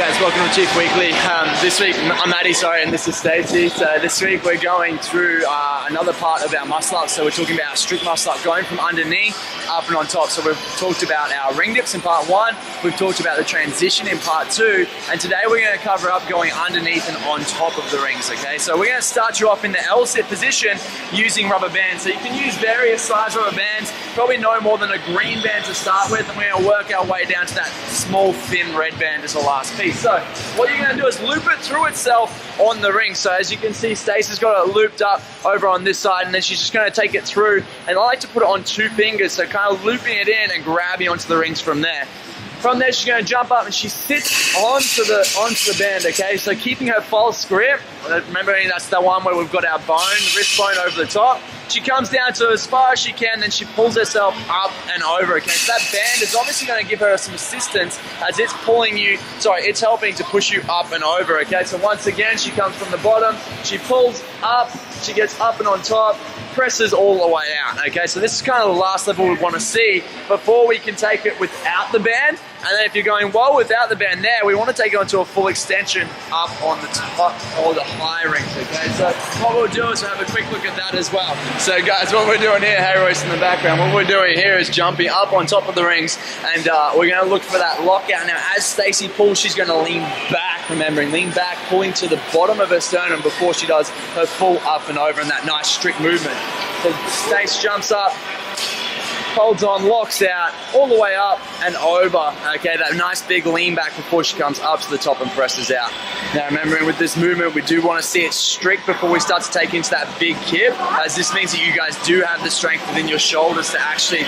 guys, welcome to Chief Weekly. This week, I'm Maddie, and this is Stacey. So this week we're going through another part of our muscle up. So we're talking about strict muscle up, going from underneath up and on top. So we've talked about our ring dips in part 1, we've talked about the transition in part 2, and today we're going to cover up going underneath and on top of the rings, okay? So we're going to start you off in the L-sit position using rubber bands. So you can use various size rubber bands, probably no more than a green band to start with, and we're going to work our way down to that small, thin red band as the last piece. So what you're going to do is loop it through itself on the ring. So as you can see, Stacey's got it looped up over on this side, and then she's just going to take it through, and I like to put it on 2 fingers, so kind of looping it in and grabbing onto the rings from there. From there, she's going to jump up and she sits onto the band, okay? So keeping her false grip, remembering that's the one where we've got our bone, wrist bone over the top. She comes down to as far as she can, then she pulls herself up and over, okay? So that band is obviously going to give her some assistance as it's it's helping to push you up and over, okay? So once again, she comes from the bottom, she pulls up, she gets up and on top, presses all the way out, okay? So this is kind of the last level we want to see before we can take it without the band. And then if you're going well without the band there, we want to take it onto a full extension up on the top or the high rings, okay? So what we'll do is we'll have a quick look at that as well. So guys, what we're doing here, hey Royce in the background, what we're doing here is jumping up on top of the rings, and we're going to look for that lockout. Now as Stacey pulls, she's going to lean back, remembering, lean back, pulling to the bottom of her sternum before she does her full up and over in that nice strict movement. So Stace jumps up, holds on, locks out, all the way up and over, okay, that nice big lean back before she comes up to the top and presses out. Now remembering with this movement, we do want to see it strict before we start to take into that big kip, as this means that you guys do have the strength within your shoulders to actually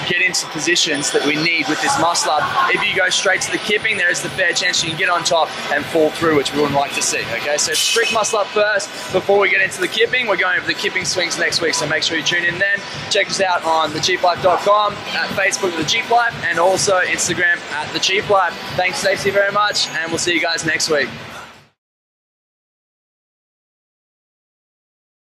get into positions that we need with this muscle up. If you go straight to the kipping, there is the fair chance you can get on top and fall through, which we wouldn't like to see, okay? So strict muscle up first before we get into the kipping. We're going over the kipping swings next week, so make sure you tune in then. Check us out on thecheaplife.com, at Facebook The Cheap Life, and also Instagram at The Cheap Life. Thanks Stacey very much, and we'll see you guys next week.